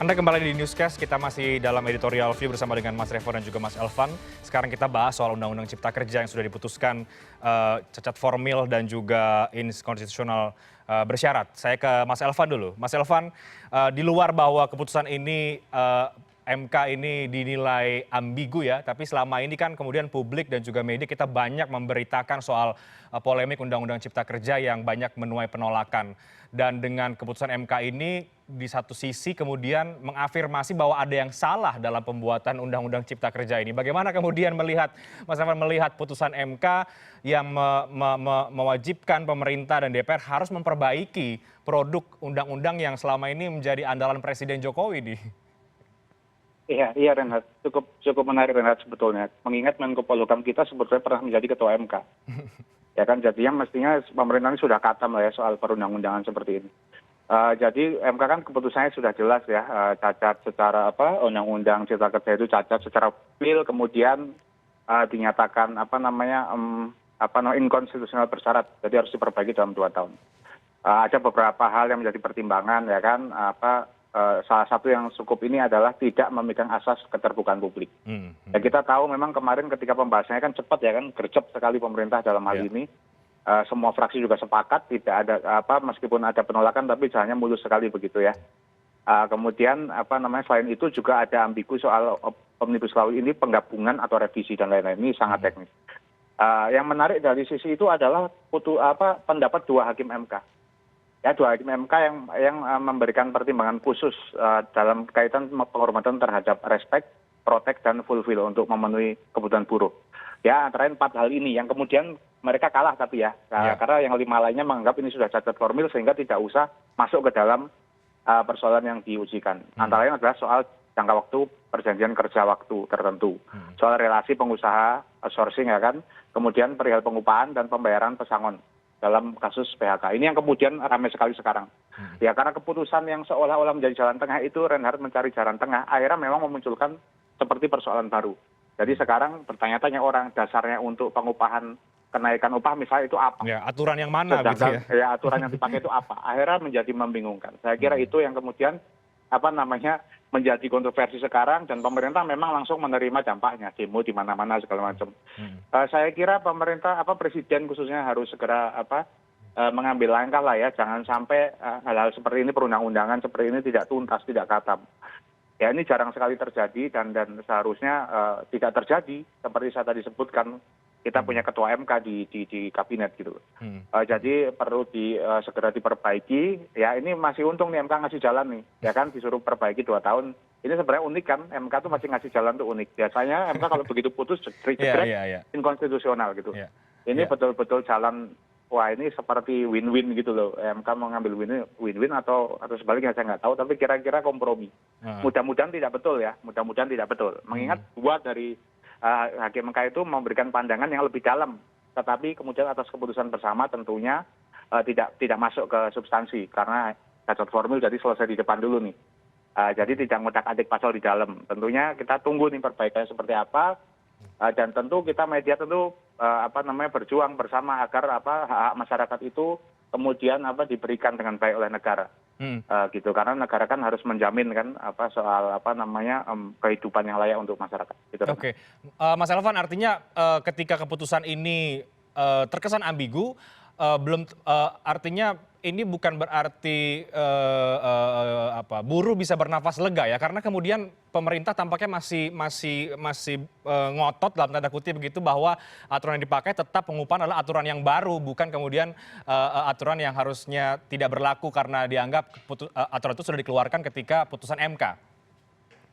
Anda kembali di Newscast, kita masih dalam editorial view bersama dengan Mas Revo dan juga Mas Elvan. Sekarang kita bahas soal Undang-Undang Cipta Kerja yang sudah diputuskan cacat formil dan juga inkonstitusional bersyarat. Saya ke Mas Elvan dulu. Mas Elvan, di luar bahwa keputusan ini MK ini dinilai ambigu ya, tapi selama ini kan kemudian publik dan juga media kita banyak memberitakan soal polemik Undang-Undang Cipta Kerja yang banyak menuai penolakan. Dan dengan keputusan MK ini di satu sisi kemudian mengafirmasi bahwa ada yang salah dalam pembuatan Undang-Undang Cipta Kerja ini. Bagaimana kemudian melihat, Mas Elvan melihat putusan MK yang mewajibkan pemerintah dan DPR harus memperbaiki produk undang-undang yang selama ini menjadi andalan Presiden Jokowi nih? Iya Renhat, cukup menarik Renhat sebetulnya. Mengingat Menko Polhukam kita sebetulnya pernah menjadi ketua MK. Ya kan, jadinya mestinya pemerintah ini sudah khatam lah ya soal perundang-undangan seperti ini. Jadi MK kan keputusannya sudah jelas ya, cacat secara Undang-Undang Cipta Kerja itu cacat secara real, kemudian dinyatakan inkonstitusional bersyarat, jadi harus diperbaiki dalam 2 tahun. Ada beberapa hal yang menjadi pertimbangan ya kan, salah satu yang cukup ini adalah tidak memegang asas keterbukaan publik. Ya kita tahu memang kemarin ketika pembahasannya kan cepat ya kan, gercep sekali pemerintah dalam hal ini. Semua fraksi juga sepakat, tidak ada meskipun ada penolakan tapi jalannya mulus sekali begitu ya. Kemudian selain itu juga ada ambigu soal omnibus law ini, penggabungan atau revisi dan lain-lain, ini sangat teknis. Yang menarik dari sisi itu adalah pendapat 2 hakim MK. Ya, 2 hakim MK yang memberikan pertimbangan khusus dalam kaitan penghormatan terhadap respect, protect, dan fulfill untuk memenuhi kebutuhan buruh. Ya, antara 4 hal ini yang kemudian mereka kalah tapi ya, karena yang 5 lainnya menganggap ini sudah cacat formil sehingga tidak usah masuk ke dalam persoalan yang diujikan. Antara lain adalah soal jangka waktu perjanjian kerja waktu tertentu, soal relasi pengusaha outsourcing ya kan, kemudian perihal pengupahan dan pembayaran pesangon dalam kasus PHK. Ini yang kemudian ramai sekali sekarang. Ya karena keputusan yang seolah-olah menjadi jalan tengah itu, Reinhardt mencari jalan tengah, akhirnya memang memunculkan seperti persoalan baru. Jadi sekarang bertanya-tanya orang, dasarnya untuk pengupahan, kenaikan upah misalnya itu apa? Ya, aturan yang mana gitu ya? Ya aturan yang dipakai itu apa? Akhirnya menjadi membingungkan. Saya kira itu yang kemudian menjadi kontroversi sekarang, dan pemerintah memang langsung menerima dampaknya, demo di mana-mana segala macam. Saya kira pemerintah presiden khususnya harus segera mengambil langkah lah ya, jangan sampai hal-hal seperti ini, perundang-undangan seperti ini tidak tuntas, tidak khatam. Ya ini jarang sekali terjadi dan seharusnya tidak terjadi seperti saya tadi sebutkan. Kita punya ketua MK di kabinet gitu. Jadi perlu segera diperbaiki. Ya ini masih untung nih MK ngasih jalan nih. Ya kan disuruh perbaiki 2 tahun. Ini sebenarnya unik kan, MK tuh masih ngasih jalan tuh unik. Biasanya MK kalau begitu putus jebret inkonstitusional gitu. Ini betul-betul jalan, wah ini seperti win-win gitu loh. MK mau ngambil win-win atau sebaliknya saya nggak tahu, tapi kira-kira kompromi. Mudah-mudahan tidak betul ya, mudah-mudahan tidak betul. Mengingat 2 dari hakim MK itu memberikan pandangan yang lebih dalam, tetapi kemudian atas keputusan bersama tentunya tidak masuk ke substansi karena cacat formil, jadi selesai di depan dulu nih. Jadi tidak ngotak-atik pasal di dalam. Tentunya kita tunggu nih perbaikannya seperti apa, dan tentu kita media tentu berjuang bersama agar hak masyarakat itu kemudian diberikan dengan baik oleh negara. Gitu, karena negara kan harus menjamin kan soal kehidupan yang layak untuk masyarakat gitu. Oke. Mas Elvan, artinya ketika keputusan ini terkesan ambigu, artinya ini bukan berarti buruh bisa bernafas lega ya, karena kemudian pemerintah tampaknya masih ngotot dalam tanda kutip begitu bahwa aturan yang dipakai tetap pengupahan adalah aturan yang baru, bukan kemudian aturan yang harusnya tidak berlaku karena dianggap aturan itu sudah dikeluarkan ketika putusan MK.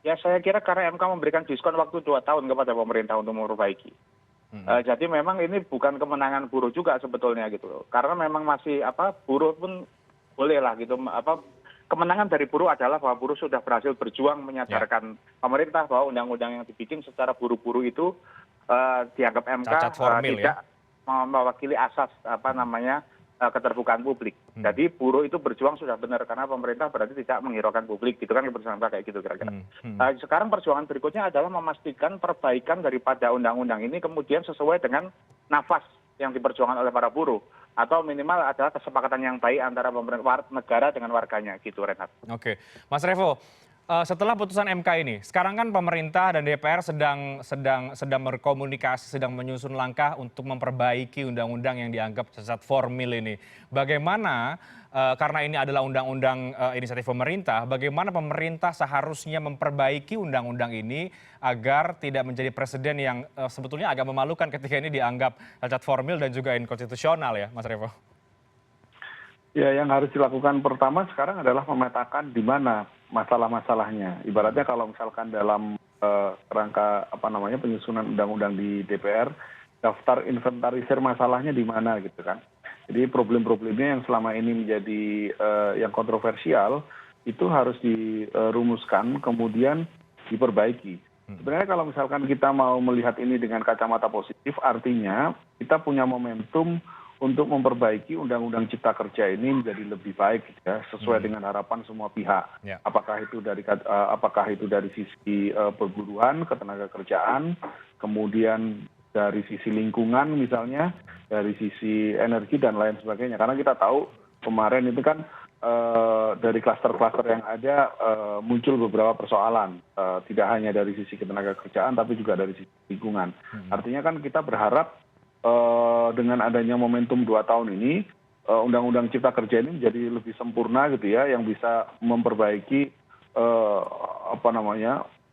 Ya saya kira karena MK memberikan diskon waktu 2 tahun kepada pemerintah untuk memperbaiki. Jadi memang ini bukan kemenangan buruh juga sebetulnya gitu loh. Karena memang masih buruh pun boleh lah gitu. Kemenangan dari buruh adalah bahwa buruh sudah berhasil berjuang menyadarkan pemerintah bahwa undang-undang yang dibikin secara buru-buru itu dianggap MK tidak mewakili asas keterbukaan publik. Jadi buruh itu berjuang sudah benar karena pemerintah berarti tidak menghiraukan publik gitu kan, keputusan kayak gitu kira-kira. Sekarang perjuangan berikutnya adalah memastikan perbaikan daripada undang-undang ini kemudian sesuai dengan nafas yang diperjuangkan oleh para buruh, atau minimal adalah kesepakatan yang baik antara pemerintah negara dengan warganya gitu, Renhat. Oke, Mas Revo, Setelah putusan MK ini, sekarang kan pemerintah dan DPR sedang berkomunikasi, sedang menyusun langkah untuk memperbaiki undang-undang yang dianggap cacat formil ini. Bagaimana, karena ini adalah undang-undang inisiatif pemerintah, bagaimana pemerintah seharusnya memperbaiki undang-undang ini agar tidak menjadi presiden yang sebetulnya agak memalukan ketika ini dianggap cacat formil dan juga inkonstitusional ya, Mas Revo? Ya, yang harus dilakukan pertama sekarang adalah memetakan di mana masalah-masalahnya. Ibaratnya kalau misalkan dalam rangka penyusunan undang-undang di DPR, daftar inventarisir masalahnya di mana gitu kan. Jadi problem-problemnya yang selama ini menjadi yang kontroversial itu harus dirumuskan kemudian diperbaiki. Sebenarnya kalau misalkan kita mau melihat ini dengan kacamata positif, artinya kita punya momentum untuk memperbaiki undang-undang cipta kerja ini menjadi lebih baik ya, sesuai dengan harapan semua pihak. Apakah itu dari sisi perburuan, ketenagakerjaan, kemudian dari sisi lingkungan misalnya, dari sisi energi dan lain sebagainya. Karena kita tahu kemarin itu kan dari klaster-klaster yang ada muncul beberapa persoalan, tidak hanya dari sisi ketenagakerjaan tapi juga dari sisi lingkungan. Artinya kan kita berharap dengan adanya momentum 2 tahun ini, undang-undang cipta kerja ini menjadi lebih sempurna gitu ya, yang bisa memperbaiki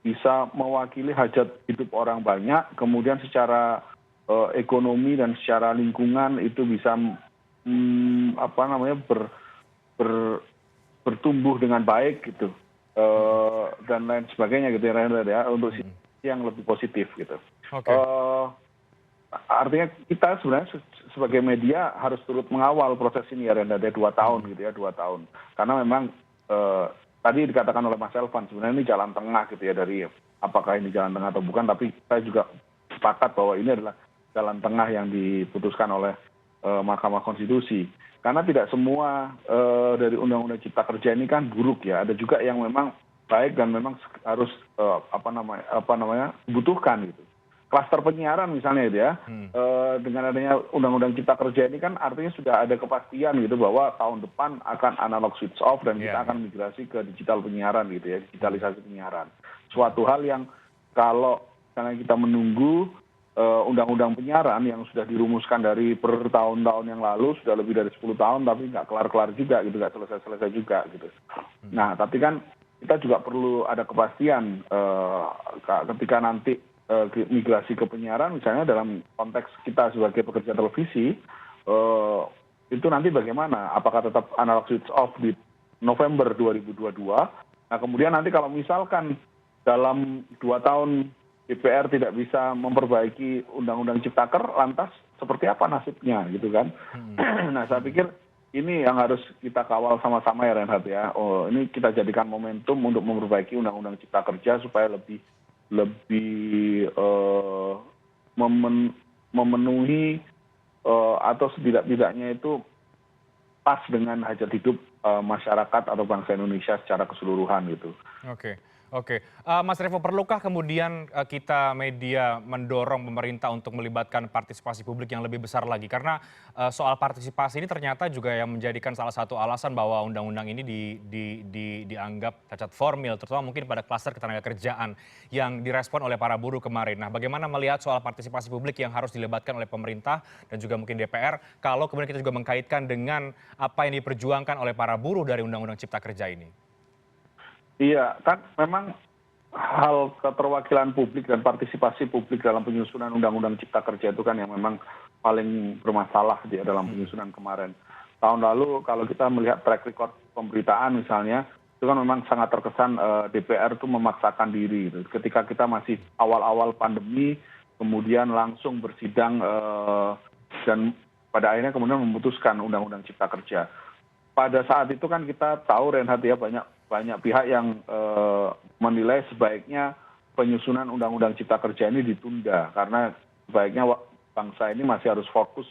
bisa mewakili hajat hidup orang banyak, kemudian secara ekonomi dan secara lingkungan itu bisa bertumbuh dengan baik gitu, dan lain sebagainya gitu ya, untuk sisi yang lebih positif gitu. Artinya kita sebenarnya sebagai media harus turut mengawal proses ini ya, Renda, 2 tahun gitu ya, 2 tahun. Karena memang tadi dikatakan oleh Mas Elvan, sebenarnya ini jalan tengah gitu ya, dari apakah ini jalan tengah atau bukan, tapi saya juga sepakat bahwa ini adalah jalan tengah yang diputuskan oleh Mahkamah Konstitusi. Karena tidak semua dari undang-undang cipta kerja ini kan buruk ya, ada juga yang memang baik dan memang harus dibutuhkan gitu. Klaster penyiaran misalnya itu ya, dengan adanya undang-undang cipta kerja ini kan artinya sudah ada kepastian gitu bahwa tahun depan akan analog switch off dan kita akan migrasi ke digital penyiaran gitu ya, digitalisasi penyiaran. Suatu hal yang kalau misalnya kita menunggu undang-undang penyiaran yang sudah dirumuskan dari bertahun-tahun yang lalu, sudah lebih dari 10 tahun tapi nggak kelar-kelar juga gitu, nggak selesai-selesai juga gitu. Nah, tapi kan kita juga perlu ada kepastian ketika nanti migrasi ke penyiaran misalnya dalam konteks kita sebagai pekerja televisi, itu nanti bagaimana, apakah tetap analog switch off di November 2022. Nah kemudian nanti kalau misalkan dalam 2 tahun DPR tidak bisa memperbaiki undang-undang ciptaker, lantas seperti apa nasibnya gitu kan. Nah saya pikir ini yang harus kita kawal sama-sama ya, Reinhardt ya. Ini kita jadikan momentum untuk memperbaiki undang-undang cipta kerja supaya lebih memenuhi atau setidak-tidaknya itu pas dengan hajat hidup masyarakat atau bangsa Indonesia secara keseluruhan gitu. Oke. Mas Revo, perlukah kemudian kita media mendorong pemerintah untuk melibatkan partisipasi publik yang lebih besar lagi? Karena soal partisipasi ini ternyata juga yang menjadikan salah satu alasan bahwa undang-undang ini dianggap cacat formil, terutama mungkin pada klaster ketenagakerjaan yang direspon oleh para buruh kemarin. Nah, bagaimana melihat soal partisipasi publik yang harus dilibatkan oleh pemerintah dan juga mungkin DPR, kalau kemudian kita juga mengkaitkan dengan apa yang diperjuangkan oleh para buruh dari undang-undang cipta kerja ini? Iya, kan memang hal keterwakilan publik dan partisipasi publik dalam penyusunan undang-undang cipta kerja itu kan yang memang paling bermasalah di dalam penyusunan kemarin. Tahun lalu kalau kita melihat track record pemberitaan misalnya, itu kan memang sangat terkesan DPR itu memaksakan diri. Gitu. Ketika kita masih awal-awal pandemi, kemudian langsung bersidang dan pada akhirnya kemudian memutuskan undang-undang cipta kerja. Pada saat itu kan kita tahu, Reinhardt ya, banyak pihak yang menilai sebaiknya penyusunan undang-undang cipta kerja ini ditunda karena sebaiknya bangsa ini masih harus fokus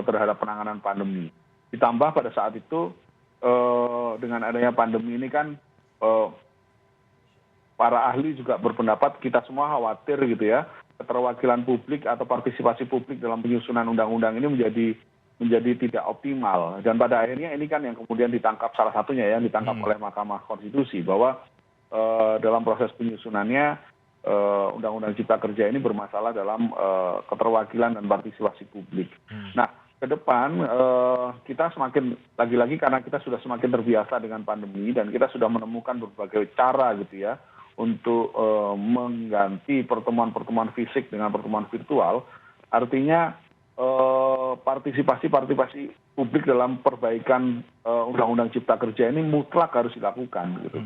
terhadap penanganan pandemi. Ditambah pada saat itu dengan adanya pandemi ini kan para ahli juga berpendapat, kita semua khawatir gitu ya, keterwakilan publik atau partisipasi publik dalam penyusunan undang-undang ini menjadi menjadi tidak optimal. Dan pada akhirnya ini kan yang kemudian ditangkap, salah satunya ya, ditangkap oleh Mahkamah Konstitusi, bahwa dalam proses penyusunannya Undang-Undang Cipta Kerja ini bermasalah dalam keterwakilan dan partisipasi publik. Nah, ke depan kita semakin, lagi-lagi karena kita sudah semakin terbiasa dengan pandemi dan kita sudah menemukan berbagai cara gitu ya untuk mengganti pertemuan-pertemuan fisik dengan pertemuan virtual, artinya partisipasi publik dalam perbaikan Undang-Undang Cipta Kerja ini mutlak harus dilakukan gitu.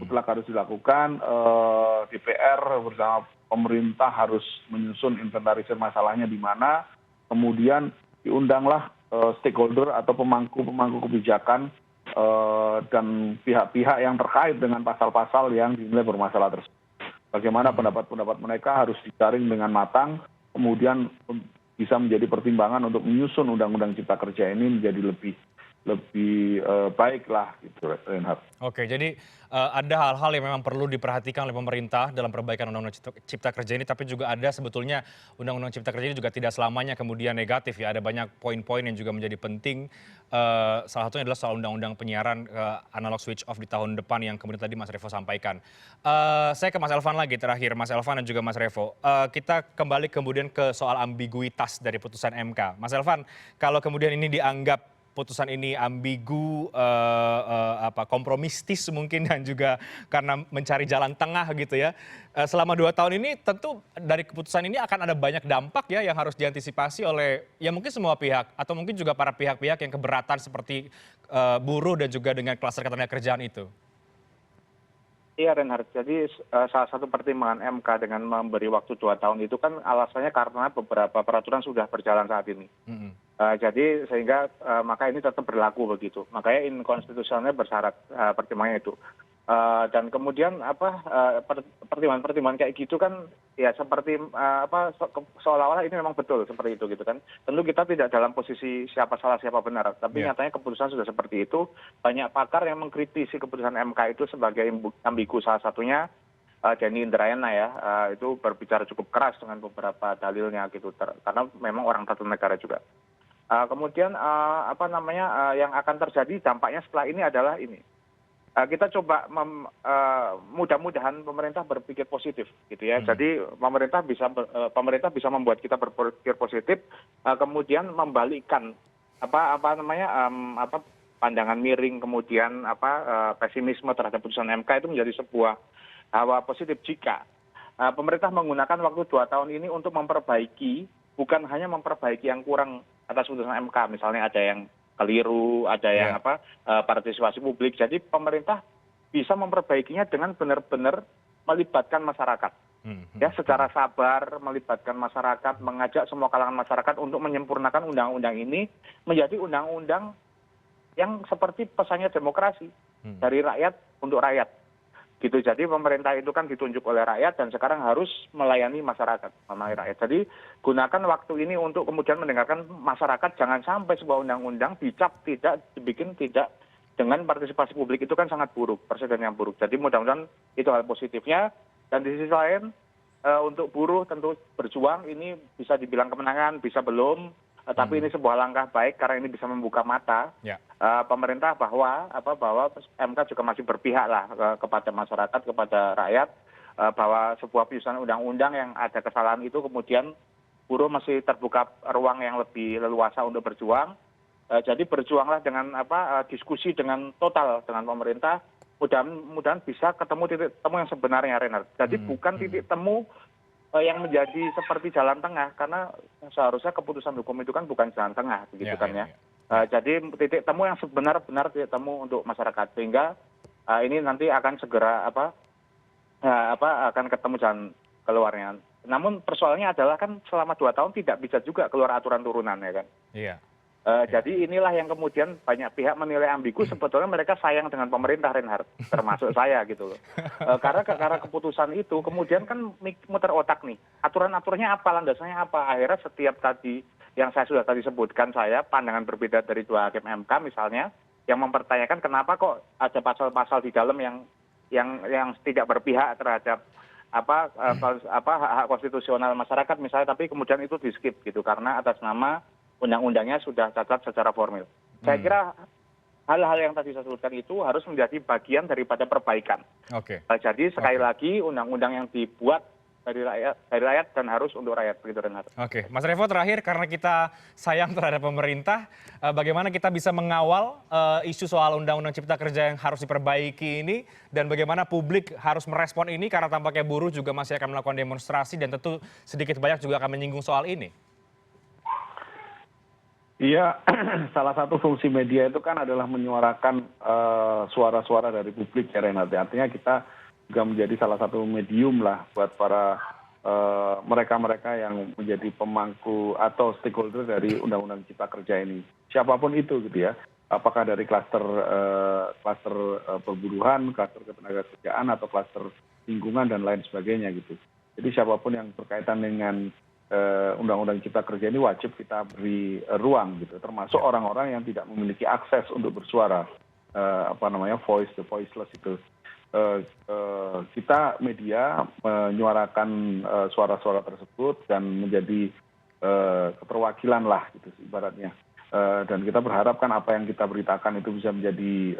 Mutlak harus dilakukan, DPR bersama pemerintah harus menyusun inventarisir masalahnya di mana, kemudian diundanglah stakeholder atau pemangku kebijakan dan pihak-pihak yang terkait dengan pasal-pasal yang dinilai bermasalah tersebut. Bagaimana pendapat-pendapat mereka harus disaring dengan matang, kemudian bisa menjadi pertimbangan untuk menyusun Undang-Undang Cipta Kerja ini menjadi lebih baik lah gitu, Reinhardt. Oke, jadi ada hal-hal yang memang perlu diperhatikan oleh pemerintah dalam perbaikan Undang-Undang Cipta Kerja ini, tapi juga ada sebetulnya Undang-Undang Cipta Kerja ini juga tidak selamanya kemudian negatif ya. Ada banyak poin-poin yang juga menjadi penting. Salah satunya adalah soal Undang-Undang Penyiaran analog switch off di tahun depan yang kemudian tadi Mas Revo sampaikan. Saya ke Mas Elvan lagi terakhir, Mas Elvan dan juga Mas Revo. Kita kembali kemudian ke soal ambiguitas dari putusan MK. Mas Elvan, kalau kemudian ini dianggap putusan ini ambigu, kompromistis mungkin, dan juga karena mencari jalan tengah gitu ya. Selama 2 tahun ini tentu dari keputusan ini akan ada banyak dampak ya yang harus diantisipasi oleh ya mungkin semua pihak atau mungkin juga para pihak-pihak yang keberatan seperti buruh dan juga dengan klaster ketenagakerjaan itu. Iya Reinhardt, jadi salah satu pertimbangan MK dengan memberi waktu 2 tahun itu kan alasannya karena beberapa peraturan sudah berjalan saat ini. Jadi sehingga maka ini tetap berlaku begitu. Makanya inkonstitusionalnya bersyarat pertimbangannya itu. Dan kemudian pertimbangan-pertimbangan kayak gitu kan ya seperti seolah-olah ini memang betul seperti itu gitu kan. Tentu kita tidak dalam posisi siapa salah siapa benar, tapi nyatanya keputusan sudah seperti itu. Banyak pakar yang mengkritisi keputusan MK itu sebagai ambigu, salah satunya Denny Indrayana ya, itu berbicara cukup keras dengan beberapa dalilnya gitu, karena memang orang tata negara juga. Kemudian yang akan terjadi dampaknya setelah ini adalah ini. Kita coba mudah-mudahan pemerintah berpikir positif gitu ya. Jadi pemerintah bisa membuat kita berpikir positif, kemudian membalikkan pandangan miring, kemudian pesimisme terhadap putusan MK itu menjadi sebuah hawa positif jika pemerintah menggunakan waktu 2 tahun ini untuk memperbaiki, bukan hanya memperbaiki yang kurang atas putusan MK, misalnya ada yang keliru, ada yang partisipasi publik. Jadi pemerintah bisa memperbaikinya dengan benar-benar melibatkan masyarakat. Ya, secara sabar melibatkan masyarakat, mengajak semua kalangan masyarakat untuk menyempurnakan undang-undang ini menjadi undang-undang yang seperti pesannya demokrasi, dari rakyat untuk rakyat. Gitu. Jadi pemerintah itu kan ditunjuk oleh rakyat dan sekarang harus melayani masyarakat, Jadi gunakan waktu ini untuk kemudian mendengarkan masyarakat. Jangan sampai sebuah undang-undang dibikin tidak dengan partisipasi publik, itu kan sangat buruk, presiden yang buruk. Jadi mudah-mudahan itu hal positifnya. Dan di sisi lain untuk buruh tentu berjuang ini bisa dibilang kemenangan, bisa belum. Tapi ini sebuah langkah baik karena ini bisa membuka mata pemerintah bahwa MK juga masih berpihak lah kepada masyarakat, kepada rakyat, bahwa sebuah penyusunan undang-undang yang ada kesalahan itu kemudian buruh masih terbuka ruang yang lebih leluasa untuk berjuang. Jadi berjuanglah dengan diskusi dengan total dengan pemerintah. Mudah-mudahan bisa ketemu titik temu yang sebenarnya, Reinhardt. Jadi bukan titik temu yang menjadi seperti jalan tengah, karena seharusnya keputusan hukum itu kan bukan jalan tengah begitu kan ya. Jadi titik temu yang sebenar-benar titik temu untuk masyarakat, sehingga ini nanti akan segera akan ketemu jalan keluarnya. Namun persoalannya adalah kan selama 2 tahun tidak bisa juga keluar aturan turunan ya kan. Jadi inilah yang kemudian banyak pihak menilai ambigu. Sebetulnya mereka sayang dengan pemerintah, Reinhardt, termasuk saya gitu loh. Karena keputusan itu kemudian kan muter otak nih. Aturan-aturannya apa, landasannya apa. Akhirnya setiap tadi yang saya sudah tadi sebutkan, saya pandangan berbeda dari 2 hakim MK misalnya, yang mempertanyakan kenapa kok ada pasal-pasal di dalam yang tidak berpihak terhadap hak konstitusional masyarakat misalnya, tapi kemudian itu di skip gitu karena atas nama undang-undangnya sudah cacat secara formil. Saya kira hal-hal yang tadi saya sebutkan itu harus menjadi bagian daripada perbaikan. Oke. Jadi sekali lagi undang-undang yang dibuat dari rakyat dan harus untuk rakyat, begitu Renhat. Oke, Mas Revo terakhir karena kita sayang terhadap pemerintah, bagaimana kita bisa mengawal isu soal Undang-Undang Cipta Kerja yang harus diperbaiki ini dan bagaimana publik harus merespon ini karena tampaknya buruh juga masih akan melakukan demonstrasi dan tentu sedikit banyak juga akan menyinggung soal ini. Iya, salah satu fungsi media itu kan adalah menyuarakan suara-suara dari publik ya Renat. Artinya kita juga menjadi salah satu medium lah buat para mereka-mereka yang menjadi pemangku atau stakeholder dari Undang-Undang Cipta Kerja ini. Siapapun itu gitu ya. Apakah dari klaster perburuhan, klaster ketenagakerjaan atau klaster lingkungan dan lain sebagainya gitu. Jadi siapapun yang berkaitan dengan Undang-Undang Cipta Kerja ini wajib kita beri ruang gitu, termasuk orang-orang yang tidak memiliki akses untuk bersuara, voice, the voiceless itu. Kita media menyuarakan suara-suara tersebut dan menjadi keterwakilan lah gitu ibaratnya. Dan kita berharap kan apa yang kita beritakan itu bisa menjadi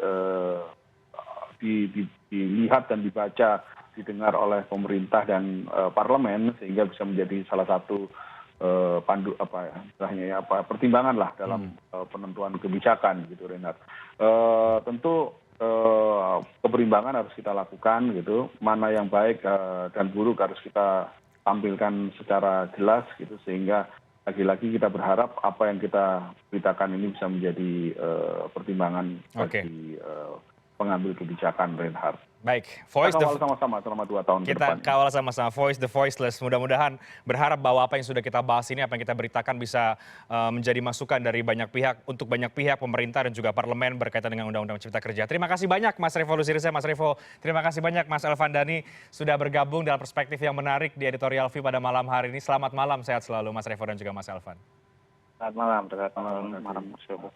dilihat dan dibaca, didengar oleh pemerintah dan parlemen sehingga bisa menjadi salah satu pertimbangan lah dalam penentuan kebijakan gitu Renat. Tentu keberimbangan harus kita lakukan gitu, mana yang baik dan buruk harus kita tampilkan secara jelas gitu sehingga lagi-lagi kita berharap apa yang kita beritakan ini bisa menjadi pertimbangan bagi pengambil kebijakan Reinhardt. Baik, kita kawal sama-sama selama 2 tahun ke depan. Kita kawal sama-sama Voice the Voiceless. Mudah-mudahan berharap bahwa apa yang sudah kita bahas ini, apa yang kita beritakan bisa menjadi masukan dari banyak pihak, untuk banyak pihak, pemerintah dan juga parlemen berkaitan dengan Undang-Undang Cipta Kerja. Terima kasih banyak Mas Revo Lusirisa, Mas Revo. Terima kasih banyak Mas Elvan Dhani sudah bergabung dalam perspektif yang menarik di Editorial View pada malam hari ini. Selamat malam, sehat selalu Mas Revo dan juga Mas Elvan. Selamat malam, Mas Revo.